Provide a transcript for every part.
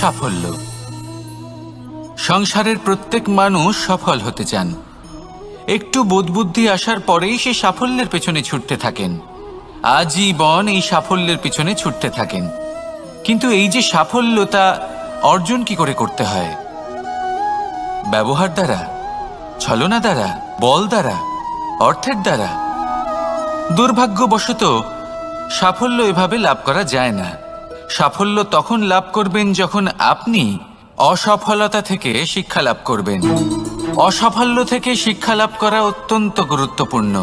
সাফল্য। সংসারের প্রত্যেক মানুষ সফল হতে চান। একটু বোধবুদ্ধি আসার পরেই সে সাফল্যের পেছনে ছুটতে থাকেন, আজীবন এই সাফল্যের পিছনে ছুটতে থাকেন। কিন্তু এই যে সাফল্য, তা অর্জন কি করে করতে হয়? ব্যবহার দ্বারা, ছলনা দ্বারা, বল দ্বারা, অর্থের দ্বারা? দুর্ভাগ্যবশত সাফল্য এভাবে লাভ করা যায় না। সাফল্য তখন লাভ করবেন যখন আপনি অসফলতা থেকে শিক্ষা লাভ করবেন। অসাফল্য থেকে শিক্ষা লাভ করা অত্যন্ত গুরুত্বপূর্ণ।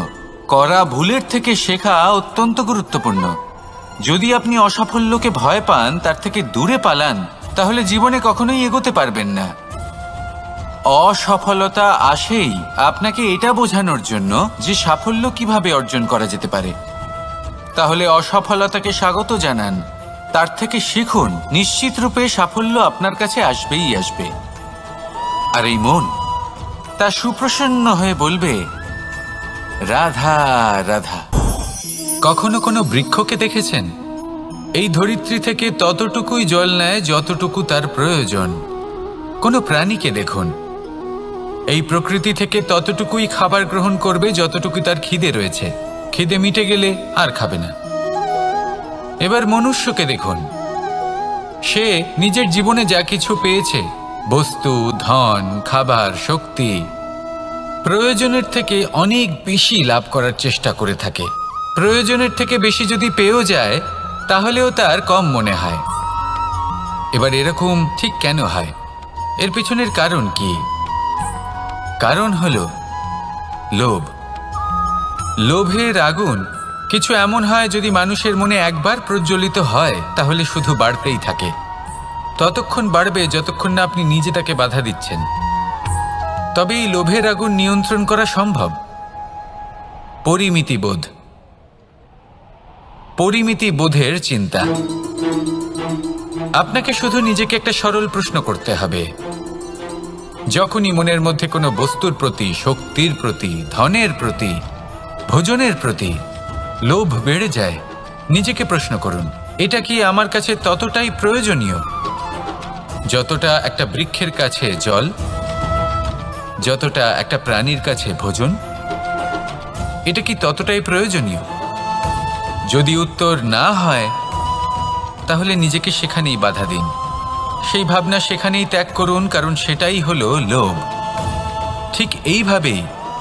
করা ভুলের থেকে শেখা অত্যন্ত গুরুত্বপূর্ণ। যদি আপনি অসাফল্যকে ভয় পান, তার থেকে দূরে পালান, তাহলে জীবনে কখনোই এগোতে পারবেন না। অসফলতা আসেই আপনাকে এটা বোঝানোর জন্য যে সাফল্য কিভাবে অর্জন করা যেতে পারে। তাহলে অসফলতাকে স্বাগত জানান, তার থেকে শিখুন। নিশ্চিত রূপে সাফল্য আপনার কাছে আসবেই আসবে। আর এই মন তা সুপ্রসন্ন হয়ে বলবে, রাধা রাধা। কখনো কোনো বৃক্ষকে দেখেছেন? এই ধরিত্রী থেকে ততটুকুই জল নেয় যতটুকু তার প্রয়োজন। কোনো প্রাণীকে দেখুন, এই প্রকৃতি থেকে ততটুকুই খাবার গ্রহণ করবে যতটুকু তার খিদে রয়েছে। খিদে মিটে গেলে আর খাবে না। এবার মনুষ্যকে দেখুন, সে নিজের জীবনে যা কিছু পেয়েছে, বস্তু, ধন, খাবার, শক্তি, প্রয়োজনের থেকে অনেক বেশি লাভ করার চেষ্টা করে থাকে। প্রয়োজনের থেকে বেশি যদি পেয়েও যায়, তাহলেও তার কম মনে হয়। এবার এরকম ঠিক কেন হয়? এর পিছনের কারণ কি? কারণ হলো লোভ। লোভের আগুন কিছু এমন হয়, যদি মানুষের মনে একবার প্রজ্বলিত হয় তাহলে শুধু বাড়তেই থাকে। ততক্ষণ বাড়বে যতক্ষণ না আপনি নিজে তাকে বাধা দিচ্ছেন। তবে এই লোভের আগুন নিয়ন্ত্রণ করা সম্ভব। পরিমিতিবোধ, পরিমিতিবোধের চিন্তা। আপনাকে শুধু নিজেকে একটা সরল প্রশ্ন করতে হবে। যখনই মনের মধ্যে কোনো বস্তুর প্রতি, শক্তির প্রতি, ধনের প্রতি, ভোজনের প্রতি লোভ বেড়ে যায়, নিজেকে প্রশ্ন করুন, এটা কি আমার কাছে ততটাই প্রয়োজনীয় যতটা একটা বৃক্ষের কাছে জল, যতটা একটা প্রাণীর কাছে ভোজন? এটা কি ততটাই প্রয়োজনীয়? যদি উত্তর না হয়, তাহলে নিজেকে সেখানেই বাধা দিন। সেই ভাবনা সেখানেই ত্যাগ করুন, কারণ সেটাই হলো লোভ। ঠিক এইভাবেই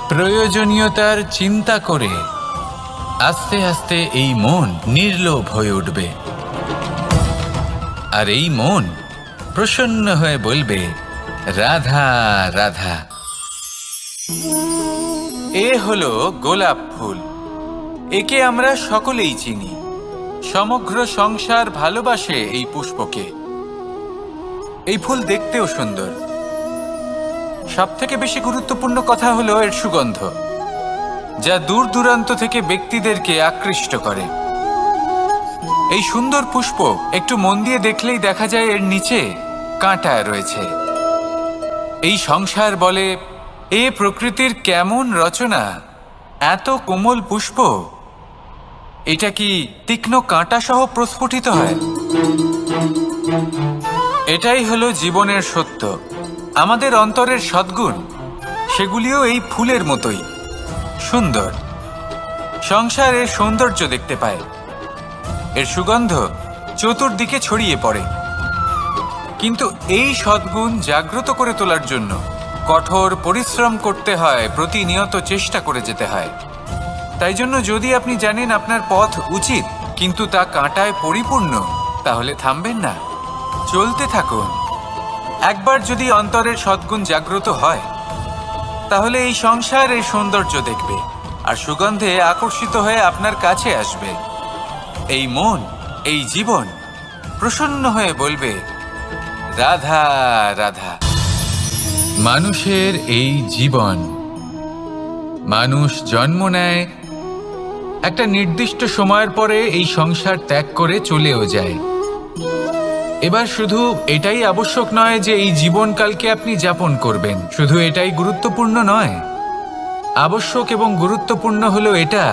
প্রয়োজনীয়তার চিন্তা করে আস্তে আস্তে এই মন নির্লোভ হয়ে উঠবে। আর এই মন প্রসন্ন হয়ে বলবে, রাধা রাধা। এ হলো গোলাপ ফুল। একে আমরা সকলেই চিনি। সমগ্র সংসার ভালোবাসে এই পুষ্পকে। এই ফুল দেখতেও সুন্দর। সবথেকে বেশি গুরুত্বপূর্ণ কথা হলো এর সুগন্ধ, যা দূর দূরান্ত থেকে ব্যক্তিদেরকে আকৃষ্ট করে। এই সুন্দর পুষ্প একটু মন দিয়ে দেখলেই দেখা যায় এর নিচে কাঁটা রয়েছে। এই সংসার বলে, এ প্রকৃতির কেমন রচনা, এত কোমল পুষ্প, এটা কি তীক্ষ্ণ কাঁটা সহ প্রস্ফুটিত হয়? এটাই হলো জীবনের সত্য। আমাদের অন্তরের সদ্গুণ, সেগুলিও এই ফুলের মতোই সুন্দর। সংসারের সৌন্দর্য দেখতে পায়, এর সুগন্ধ চতুর্দিকে ছড়িয়ে পড়ে। কিন্তু এই সদ্গুণ জাগ্রত করে তোলার জন্য কঠোর পরিশ্রম করতে হয়, প্রতিনিয়ত চেষ্টা করে যেতে হয়। তাই জন্য যদি আপনি জানেন আপনার পথ উচিত, কিন্তু তা কাঁটায় পরিপূর্ণ, তাহলে থামবেন না, চলতে থাকুন। একবার যদি অন্তরের সদ্গুণ জাগ্রত হয়, তাহলে এই সংসার এই সৌন্দর্য দেখবে আর সুগন্ধে আকর্ষিত হয়ে আপনার কাছে আসবে। এই মন, এই জীবন প্রসন্ন হয়ে বলবে, রাধা রাধা। মানুষের এই জীবন, মানুষ জন্ম নেয়, একটা নির্দিষ্ট সময়ের পরে এই সংসার ত্যাগ করে চলেও যায়। এবার শুধু এটাই আবশ্যক নয় যে এই জীবনকালকে আপনি যাপন করবেন, শুধু এটাই গুরুত্বপূর্ণ নয়। আবশ্যক এবং গুরুত্বপূর্ণ হলো এটা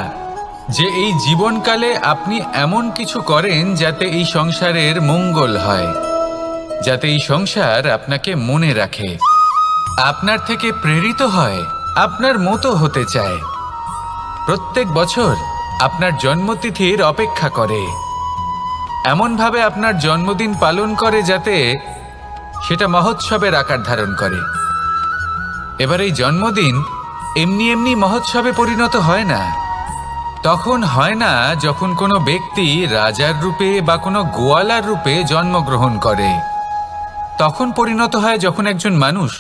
যে এই জীবনকালে আপনি এমন কিছু করেন যাতে এই সংসারের মঙ্গল হয়। যাতে এই সংসার আপনাকে মনে রাখে, আপনার থেকে প্রেরিত হয়, আপনার মতো হতে চায়, প্রত্যেক বছর আপনার জন্মতিথির অপেক্ষা করে, এমনভাবে আপনার জন্মদিন পালন করে যাতে সেটা মহোৎসবের আকার ধারণ করে। এবার এই জন্মদিন এমনি এমনি মহোৎসবে পরিণত হয় না। তখন হয় না যখন কোনো ব্যক্তি রাজার রূপে বা কোনো গোয়ালার রূপে জন্মগ্রহণ করে। তখন পরিণত হয় যখন একজন মানুষ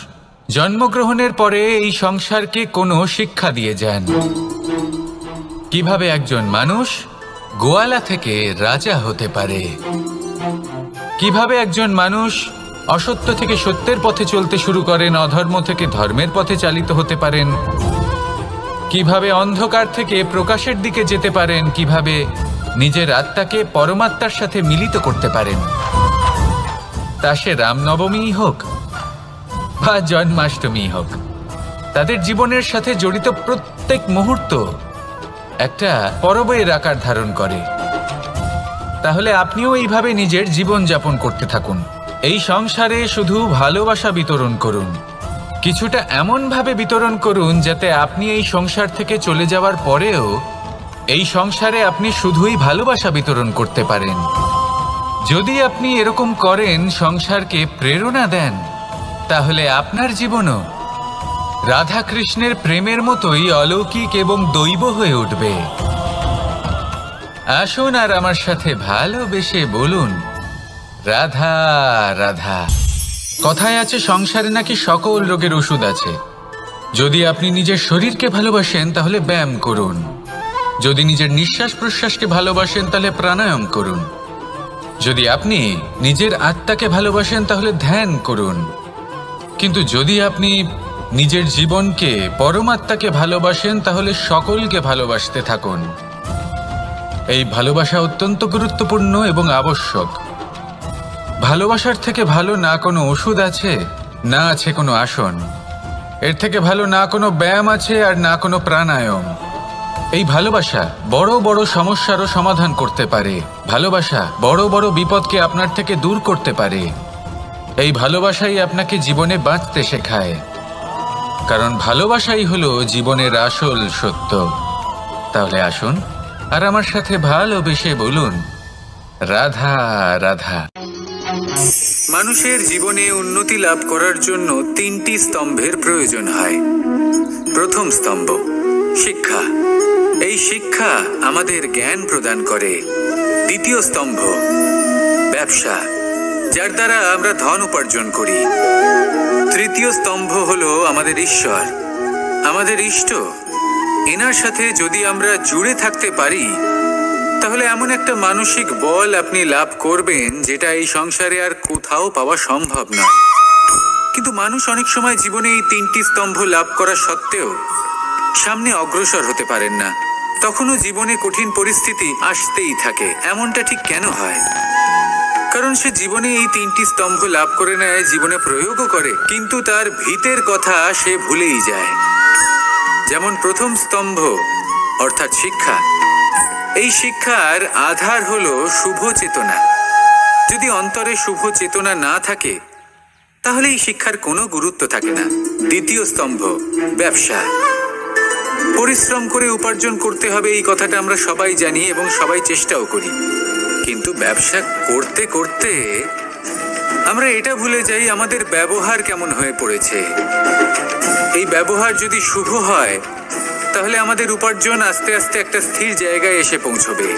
জন্মগ্রহণের পরে এই সংসারকে কোনো শিক্ষা দিয়ে যান, কিভাবে একজন মানুষ গোয়ালা থেকে রাজা হতে পারে, কিভাবে একজন মানুষ অসত্য থেকে সত্যের পথে চলতে শুরু করেন, অধর্ম থেকে ধর্মের পথে চালিত হতে পারেন, কিভাবে অন্ধকার থেকে প্রকাশের দিকে যেতে পারেন, কিভাবে নিজের আত্মাকে পরমাত্মার সাথে মিলিত করতে পারেন। তা সে রামনবমী হোক বা জন্মাষ্টমী হোক, তাদের জীবনের সাথে জড়িত প্রত্যেক মুহূর্ত একটা পরবের আকার ধারণ করে। তাহলে আপনিও এইভাবে নিজের জীবন যাপন করতে থাকুন। এই সংসারে শুধু ভালোবাসা বিতরণ করুন, কিছুটা এমনভাবে বিতরণ করুন যাতে আপনি এই সংসার থেকে চলে যাওয়ার পরেও এই সংসারে আপনি শুধুই ভালোবাসা বিতরণ করতে পারেন। যদি আপনি এরকম করেন, সংসারকে প্রেরণা দেন, তাহলে আপনার জীবনও রাধা কৃষ্ণের প্রেমের মতোই অলৌকিক এবং দৈব হয়ে উঠবে। আসুন আর আমার সাথে ভালোবেসে বলুন, রাধা রাধা। কথায় আছে সংসারে নাকি সকল রোগের ওষুধ আছে। যদি আপনি নিজের শরীরকে ভালোবাসেন তাহলে ব্যায়াম করুন, যদি নিজের নিঃশ্বাস প্রশ্বাসকে ভালোবাসেন তাহলে প্রাণায়াম করুন, যদি আপনি নিজের আত্মাকে ভালোবাসেন তাহলে ধ্যান করুন, কিন্তু যদি আপনি নিজের জীবনকে পরমাত্মাকে ভালোবাসেন তাহলে সকলকে ভালোবাসতে থাকুন। এই ভালোবাসা অত্যন্ত গুরুত্বপূর্ণ এবং আবশ্যক। ভালোবাসার থেকে ভালো না কোনো ওষুধ আছে, না আছে কোনো আসন, এর থেকে ভালো না কোনো ব্যায়াম আছে আর না কোনো প্রাণায়াম। এই ভালোবাসা বড় বড় সমস্যারও সমাধান করতে পারে, ভালোবাসা বড় বড় বিপদকে আপনার থেকে দূর করতে পারে। এই ভালোবাসাই আপনাকে জীবনে বাঁচতে শেখায়, কারণ ভালোবাসাই হলো জীবনের আসল সত্য। তাহলে আসুন আর আমার সাথে ভালোবেসে বলুন, রাধা রাধা। মানুষের জীবনে উন্নতি লাভ করার জন্য তিনটি স্তম্ভের প্রয়োজন হয়। প্রথম স্তম্ভ শিক্ষা, এই শিক্ষা আমাদের জ্ঞান প্রদান করে। দ্বিতীয় স্তম্ভ ব্যবসা, যার দ্বারা আমরা ধন উপার্জন করি। তৃতীয় স্তম্ভ হলো আমাদের ঈশ্বর, আমাদের ইষ্ট। এনার সাথে যদি আমরা জুড়ে থাকতে পারি তাহলে এমন একটা মানসিক বল আপনি লাভ করবেন যেটা এই সংসারে আর কোথাও পাওয়া সম্ভব নয়। কিন্তু মানুষ অনেক সময় জীবনে এই তিনটি স্তম্ভ লাভ করা সত্ত্বেও সামনে অগ্রসর হতে পারেন না। তখনও জীবনে কঠিন পরিস্থিতি আসতেই থাকে। এমনটা ঠিক কেন হয়? কারণ সে জীবনে এই তিনটি স্তম্ভ লাভ করে নেয়, জীবনে প্রয়োগও করে, কিন্তু তার ভিতের কথা সে ভুলেই যায়। যেমন প্রথম স্তম্ভ অর্থাৎ শিক্ষা, এই শিক্ষার আধার হলো শুভ চেতনা। যদি অন্তরে শুভ চেতনা না থাকে তাহলে এই শিক্ষার কোনো গুরুত্ব থাকে না। দ্বিতীয় স্তম্ভ ব্যবসা, পরিশ্রম করে উপার্জন করতে হবে, এই কথাটা আমরা সবাই জানি এবং সবাই চেষ্টাও করি। কিন্তু ব্যবসা করতে করতে আমরা এটা ভুলে যাই আমাদের ব্যবহার কেমন হয়ে পড়েছে। এই ব্যবহার যদি শুভ হয় তাহলে আমাদের উপার্জন আস্তে আস্তে একটা স্থির জায়গায় এসে পৌঁছবে।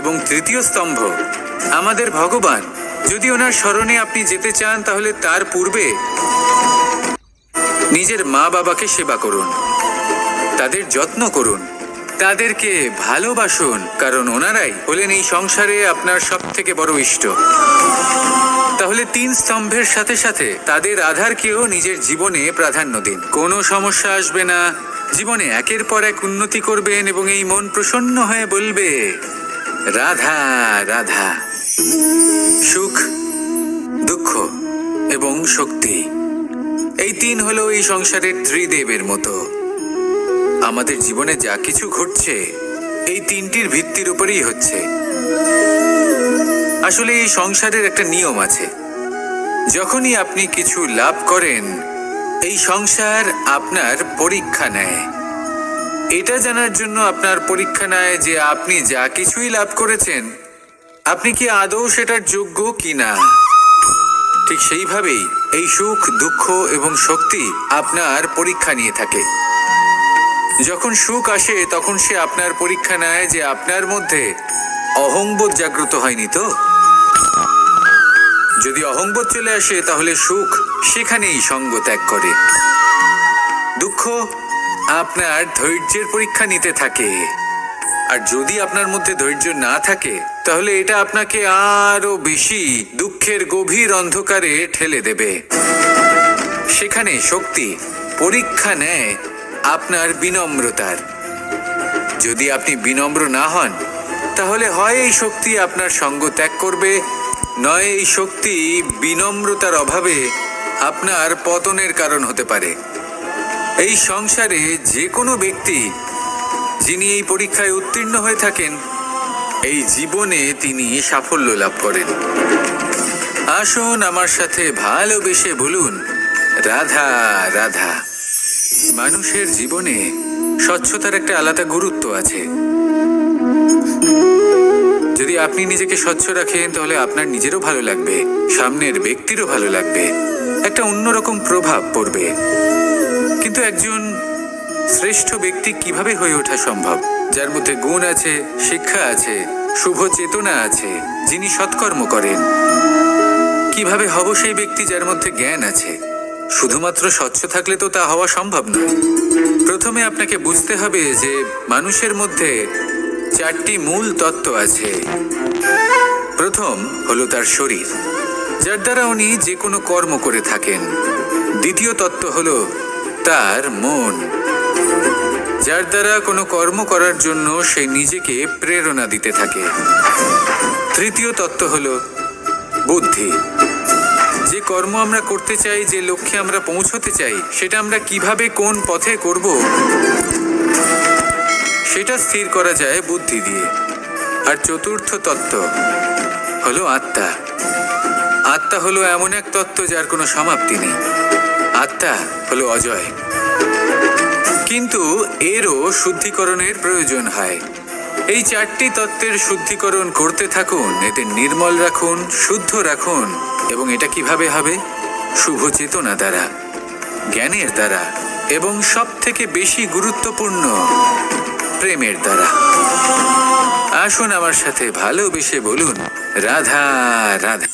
এবং তৃতীয় স্তম্ভ আমাদের ভগবান, যদি ওনার শরণে আপনি যেতে চান তাহলে তার পূর্বে নিজের মা বাবাকে সেবা করুন, তাদের যত্ন করুন, তাদেরকে ভালোবাসুন, কারণ ওনারাই হলেন এই সংসারে আপনার সব থেকে বড় ইষ্ট। তাহলে তিন স্তম্ভের সাথে সাথে তাদের আধারকেও নিজের জীবনে প্রাধান্য দিন। কোনো সমস্যা আসবে না, জীবনে একের পর এক উন্নতি করবেন এবং এই মন প্রসন্ন হয়ে বলবে, রাধা রাধা। সুখ, দুঃখ এবং শক্তি, এই তিন হলো এই সংসারের ত্রিদেবের মতো। আমাদের জীবনে যা কিছু ঘটছে এই তিনটির ভিত্তির উপরেই হচ্ছে। আসলে এই সংসারের একটা নিয়ম আছে, যখনই আপনি কিছু লাভ করেন এই সংসার আপনার পরীক্ষা নেয়। এটা জানার জন্য আপনার পরীক্ষা নেয় যে আপনি যা কিছুই লাভ করেছেন আপনি কি আদৌ সেটার যোগ্য কিনা। ঠিক সেইভাবেই এই সুখ, দুঃখ এবং শক্তি আপনার পরীক্ষা নিয়ে থাকে। যখন সুখ আসে তখন সে আপনার পরীক্ষা নেয় যে আপনার মধ্যে অহংবোধ জাগ্রত হয়নি তো। যদি অহংবোধ চলে আসে তাহলে সুখ সেখানেই সঙ্গ ত্যাগ করে। দুঃখ আপনার ধৈর্যের পরীক্ষা নিতে থাকে, আর যদি আপনার মধ্যে ধৈর্য না থাকে তাহলে এটা আপনাকে আরো বেশি দুঃখের গভীর অন্ধকারে ঠেলে দেবে। সেখানে শক্তি পরীক্ষা নেয় আপনার বিনম্রতার। যদি আপনি বিনম্র না হন তাহলে হয় এই শক্তি আপনার সঙ্গ ত্যাগ করবে, নয় এই শক্তি বিনম্রতার অভাবে আপনার পতনের কারণ হতে পারে। এই সংসারে যে কোনো ব্যক্তি যিনি এই পরীক্ষায় উত্তীর্ণ হয়ে থাকেন এই জীবনে তিনি সাফল্য লাভ করেন। আসুন আমার সাথে ভালোবেসে বলুন, রাধা রাধা। মানুষের জীবনে স্বচ্ছতার একটা আলাদা গুরুত্ব আছে। যদি আপনি নিজেকে স্বচ্ছ রাখেন তাহলে আপনার নিজেরও ভালো লাগবে, সামনের ব্যক্তিরও ভালো লাগবে, একটা অন্যরকম প্রভাব পড়বে। কিন্তু একজন শ্রেষ্ঠ ব্যক্তি কিভাবে হয়ে ওঠা সম্ভব? যার মধ্যে গুণ আছে, শিক্ষা আছে, শুভ চেতনা আছে, যিনি সৎকর্ম করেন। কিভাবে হব সেই ব্যক্তি যার মধ্যে জ্ঞান আছে? শুধুমাত্র স্বচ্ছ থাকলে তো তা হওয়া সম্ভব নয়। প্রথমে আপনাকে বুঝতে হবে যে মানুষের মধ্যে চারটি মূল তত্ত্ব আছে। প্রথম হলো তার শরীর, যার দ্বারা উনি যে কোনো কর্ম করে থাকেন। দ্বিতীয় তত্ত্ব হলো তার মন, যার দ্বারা কোনো কর্ম করার জন্য সে নিজেকে প্রেরণা দিতে থাকে। তৃতীয় তত্ত্ব হলো বুদ্ধি, যে কর্ম আমরা করতে চাই, যে লক্ষ্যে আমরা পৌঁছতে চাই, সেটা আমরা কিভাবে কোন পথে করব সেটা স্থির করা যায় বুদ্ধি দিয়ে। আর চতুর্থ তত্ত্ব হলো আত্মা। আত্মা হলো এমন এক তত্ত্ব যার কোনো সমাপ্তি নেই। আত্মা হলো অজয়, কিন্তু এরও শুদ্ধিকরণের প্রয়োজন হয়। এই চারটি তত্ত্বের শুদ্ধিকরণ করতে থাকুন, এতে নির্মল রাখুন, শুদ্ধ রাখুন। এবং এটা কিভাবে হবে? শুভ চেতনা দ্বারা, জ্ঞানের দ্বারা, এবং সব থেকে বেশি গুরুত্বপূর্ণ প্রেমের দ্বারা। আসুন আমার সাথে ভালোবেসে বলুন, রাধা রাধা।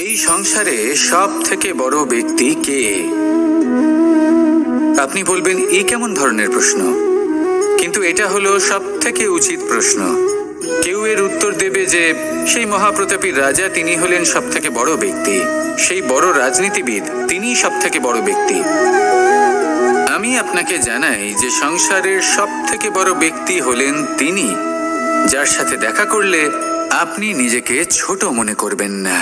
এই সংসারে সব থেকে বড় ব্যক্তি কে? আপনি বলবেন এ কেমন ধরনের প্রশ্ন? কিন্তু এটা হলো সব থেকে উচিত প্রশ্ন। কেউ এর উত্তর দেবে যে সেই মহাপ্রতাপী রাজা, তিনি হলেন সব থেকে বড় ব্যক্তি, সেই বড় রাজনীতিবিদ, তিনিই সব থেকে বড় ব্যক্তি। আমি আপনাকে জানাই যে সংসারের সব থেকে বড় ব্যক্তি হলেন তিনি, যার সাথে দেখা করলে আপনি নিজেকে ছোট মনে করবেন না।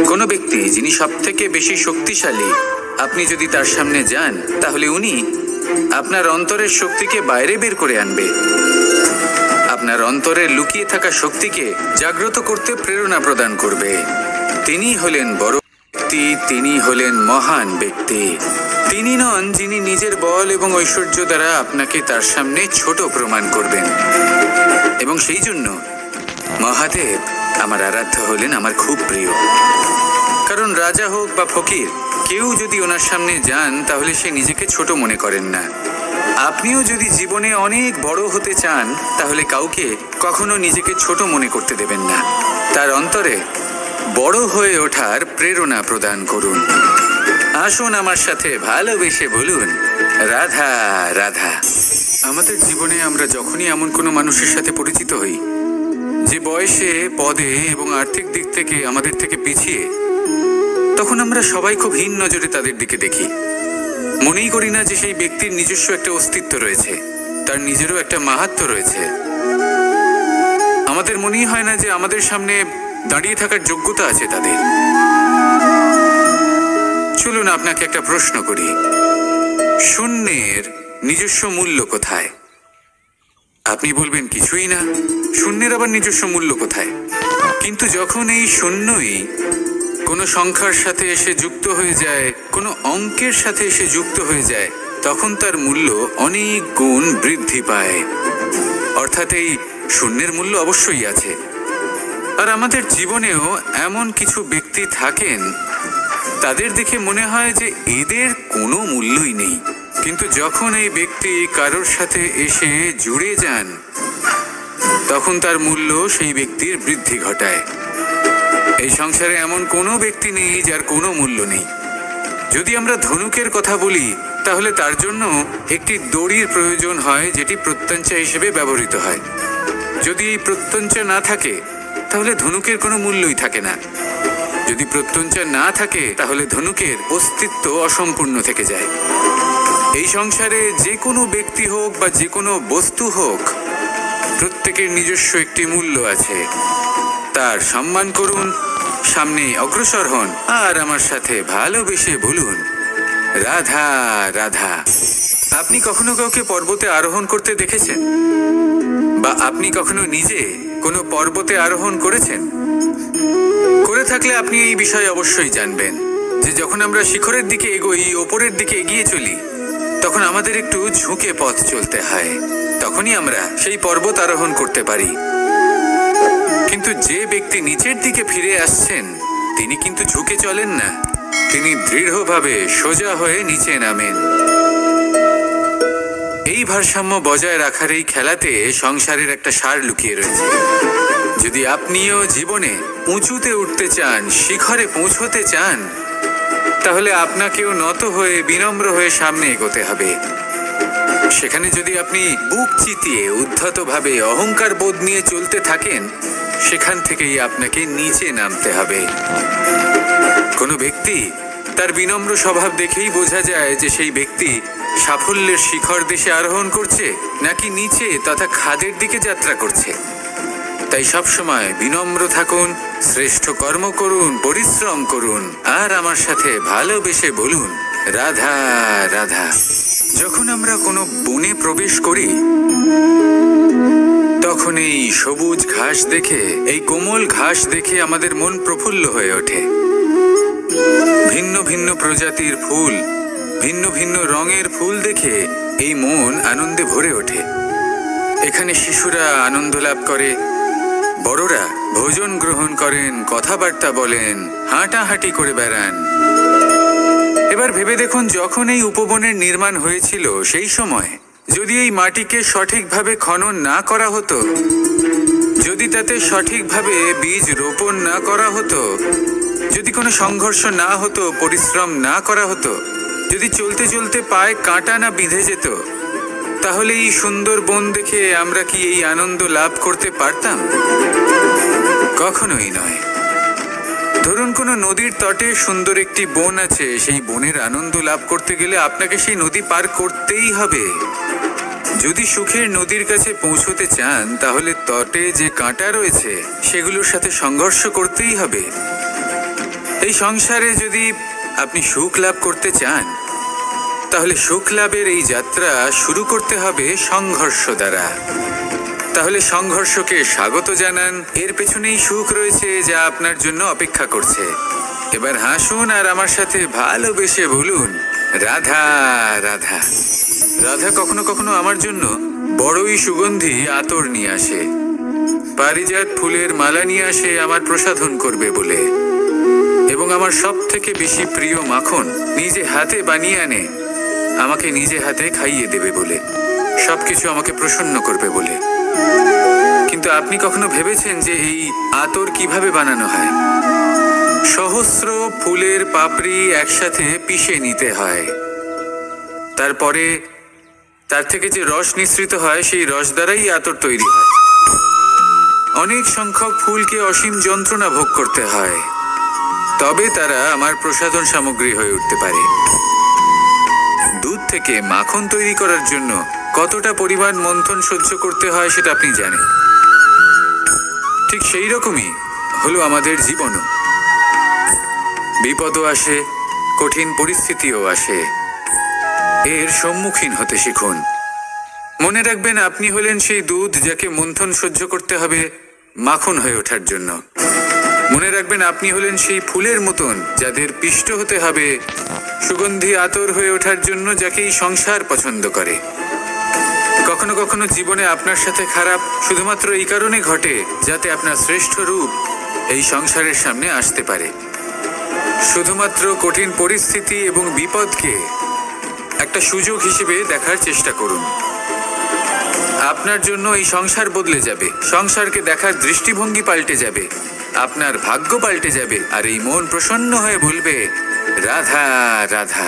কোনো ব্যক্তি যিনি সব থেকে বেশি শক্তিশালী, আপনি যদি তার সামনে যান তাহলে উনি আপনার অন্তরের শক্তিকে বাইরে বের করে আনবে, আপনার অন্তরে লুকিয়ে থাকা শক্তিকে জাগ্রত করতে প্রেরণা প্রদান করবে। তিনি হলেন বড় ব্যক্তি, তিনি হলেন মহান ব্যক্তি। তিনি নন যিনি নিজের বল এবং ঐশ্বর্য দ্বারা আপনাকে তার সামনে ছোট প্রমাণ করবেন। এবং সেই জন্য মহাদেব আমার আরাধ্য হলেন আমার খুব প্রিয়। কারণ রাজা হোক বা ফকির, কেউ যদি ওনার সামনে যান তাহলে সে নিজেকে ছোট মনে করেন না। আপনিও যদি জীবনে অনেক বড় হতে চান তাহলে কাউকে কখনো নিজেকে ছোট মনে করতে দেবেন না। তার অন্তরে বড় হয়ে ওঠার প্রেরণা প্রদান করুন। আসুন আমার সাথে ভালোবেসে বলুন, রাধা রাধা। আমাদের জীবনে আমরা যখনই এমন কোনো মানুষের সাথে পরিচিত হই যে বয়সে, পদে এবং আর্থিক দিক থেকে আমাদের থেকে পিছিয়ে, তখন আমরা সবাই খুব হীন নজরে তাদের দিকে দেখি। মনেই করি না যে সেই ব্যক্তির নিজস্ব একটা অস্তিত্ব রয়েছে, তার নিজেরও একটা মাহাত্ম্য রয়েছে। আমাদের মনেই হয় না যে আমাদের সামনে দাঁড়িয়ে থাকার যোগ্যতা আছে তাদের। চলুন আপনাকে একটা প্রশ্ন করি, শূন্যের নিজস্ব মূল্য কোথায়? আপনি বলবেন কিছুই না, শূন্যের আবার নিজস্ব মূল্য কোথায়? কিন্তু যখন এই শূন্যই কোনো সংখ্যার সাথে এসে যুক্ত হয়ে যায়, কোনো অঙ্কের সাথে এসে যুক্ত হয়ে যায়, তখন তার মূল্য অনেক গুণ বৃদ্ধি পায়। অর্থাৎ এই শূন্যের মূল্য অবশ্যই আছে। আর আমাদের জীবনেও এমন কিছু ব্যক্তি থাকেন, তাদের দেখে মনে হয় যে এদের কোনো মূল্যই নেই, কিন্তু যখন এই ব্যক্তি কারোর সাথে এসে জুড়ে যান, তখন তার মূল্য সেই ব্যক্তির বৃদ্ধি ঘটায়। এই সংসারে এমন কোনো ব্যক্তি নেই যার কোনো মূল্য নেই। যদি আমরা ধনুকের কথা বলি, তাহলে তার জন্য একটি দড়ির প্রয়োজন হয়, যেটি প্রত্যঞ্চা হিসেবে ব্যবহৃত হয়। যদি এই প্রত্যঞ্চা না থাকে, তাহলে ধনুকের কোনো মূল্যই থাকে না। যদি প্রত্যঞ্চা না থাকে, তাহলে ধনুকের অস্তিত্ব অসম্পূর্ণ থেকে যায়। এই সংসারে যে কোনো ব্যক্তি হোক বা যে কোনো বস্তু হোক, প্রত্যেকের নিজস্ব একটি মূল্য আছে। তার সম্মান করুন, সামনে অগ্রসর হন, আর আমার সাথে ভালোবেসে বলুন, রাধা রাধা। আপনি কখনো কাউকে পর্বতে আরোহণ করতে দেখেছেন? বা আপনি কখনো নিজে কোনো পর্বতে আরোহণ করেছেন? করে থাকলে আপনি এই বিষয়ে অবশ্যই জানবেন যে যখন আমরা শিখরের দিকে এগোই, ওপরের দিকে এগিয়ে চলি, তখন আমাদের একটু ঝুঁকে পথ চলতে হয়। তখনই আমরা সেই পর্বত আরোহণ করতে পারি। কিন্তু যে ব্যক্তি নিচের দিকে ফিরে আসছেন, তিনি কিন্তু ঝুঁকে চলেন না, তিনি দৃঢ়ভাবে সোজা হয়ে নিচে নামেন। এই ভারসাম্য বজায় রাখার এই খেলাতে সংসারের একটা সার লুকিয়ে রয়েছে। যদি আপনিও জীবনে উঁচুতে উঠতে চান, শিখরে পৌঁছতে চান, তাহলে আপনাকেও নত হয়ে, বিনম্র হয়ে সামনে এগোতে হবে। সেখানে যদি আপনি বুক চিতিয়ে উদ্ধতভাবে অহংকার বোধ নিয়ে চলতে থাকেন, সেখান থেকেই আপনাকে নিচে নামতে হবে। কোনো ব্যক্তি তার বিনম্র স্বভাব দেখেই বোঝা যায় যে সেই ব্যক্তি সাফল্যের শিখর দেশে আরোহণ করছে নাকি নিচে তথা খাদের দিকে যাত্রা করছে। তাই সবসময় বিনম্র থাকুন, শ্রেষ্ঠ কর্ম করুন, পরিশ্রম করুন, আর আমার সাথে ভালোবেসে বলুন, রাধা রাধা। যখন আমরা কোনো বনে প্রবেশ করি, তখন এই সবুজ ঘাস দেখে, এই কোমল ঘাস দেখে আমাদের মন প্রফুল্ল হয়ে ওঠে। ভিন্ন ভিন্ন প্রজাতির ফুল, ভিন্ন ভিন্ন রঙের ফুল দেখে এই মন আনন্দে ভরে ওঠে। এখানে শিশুরা আনন্দ লাভ করে, বড়রা ভোজন গ্রহণ করেন, কথাবার্তা বলেন, হাঁটাহাঁটি করে বেড়ান। এবার ভেবে দেখুন, যখন এই উপবনের নির্মাণ হয়েছিল, সেই সময় যদি এই মাটিকে সঠিকভাবে খনন না করা হতো, যদি তাতে সঠিকভাবে বীজ রোপণ না করা হতো, যদি কোনো সংঘর্ষ না হতো, পরিশ্রম না করা হতো, যদি চলতে চলতে পায়ে কাঁটা না বিঁধে যেত, তাহলে এই সুন্দর বন দেখে আমরা কি এই আনন্দ লাভ করতে পারতাম? কখনোই নয়। ধরুন কোনো নদীর তটে সুন্দর একটি বন আছে, সেই বনের আনন্দ লাভ করতে গেলে আপনাকে সেই নদী পার করতেই হবে। যদি সুখের নদীর কাছে পৌঁছতে চান, তাহলে তটে যে কাঁটা রয়েছে সেগুলোর সাথে সংঘর্ষ করতেই হবে। এই সংসারে যদি আপনি সুখ লাভ করতে চান, তাহলে সুখ লাভের এই যাত্রা শুরু করতে হবে সংঘর্ষ দ্বারা। তাহলে সংঘর্ষকে স্বাগত জানান, এর পেছনেই সুখ রয়েছে যা আপনার জন্য অপেক্ষা করছে। এবার হাসুন আর আমার সাথে ভালোবেসে বলুন, রাধা রাধা। রাধা কখনো কখনো আমার জন্য বড়ই সুগন্ধি আতর নিয়ে আসে, পারিজাত ফুলের মালা নিয়ে আসে আমার প্রসাধন করবে বলে, এবং আমার সব থেকে বেশি প্রিয় মাখন নিজে হাতে বানিয়ে আনে আমাকে নিজে হাতে খাইয়ে দেবে বলে, সবকিছু আমাকে প্রসন্ন করবে বলে। কিন্তু আপনি কখনো ভেবেছেন যে এই আতর কিভাবে বানানো হয়? সহস্র ফুলের পাপড়ি একসাথে পিষে নিতে হয়, তারপরে তার থেকে যে রস নিঃসৃত হয়, সেই রস দ্বারাই আতর তৈরি হয়। অনেক সংখ্যক ফুলকে অসীম যন্ত্রণা ভোগ করতে হয়, তবে তারা আমার প্রসাধন সামগ্রী হয়ে উঠতে পারে। দুধ থেকে মাখন তৈরি করার জন্য কতটা পরিমাণ মন্থন সহ্য করতে হয় সেটা আপনি জানেন। ঠিক সেই রকমই হলো আমাদের জীবনও। বিপদও আসে, কঠিন পরিস্থিতিও আসে, এর সম্মুখীন হতে শিখুন। মনে রাখবেন, আপনি হলেন সেই দুধ যাকে মন্থন সহ্য করতে হবে মাখন হয়ে ওঠার জন্য। মনে রাখবেন, আপনি হলেন সেই ফুলের মতন যাদের পিষ্ট হতে হবে সুগন্ধি আতর হয়ে ওঠার জন্য, যাকে এই সংসার পছন্দ করে। কখনো কখনো জীবনে আপনার সাথে খারাপ শুধুমাত্র এই কারণে ঘটে যাতে আপনার শ্রেষ্ঠ রূপ এই সংসারের সামনে আসতে পারে। শুধুমাত্র কঠিন পরিস্থিতি এবং বিপদকে একটা সুযোগ হিসেবে দেখার চেষ্টা করুন। আপনার জন্য এই সংসার বদলে যাবে, সংসারকে দেখার দৃষ্টিভঙ্গি পাল্টে যাবে, আপনার ভাগ্য পাল্টে যাবে, আর এই মন প্রসন্ন হয়ে বলবে রাধা রাধা।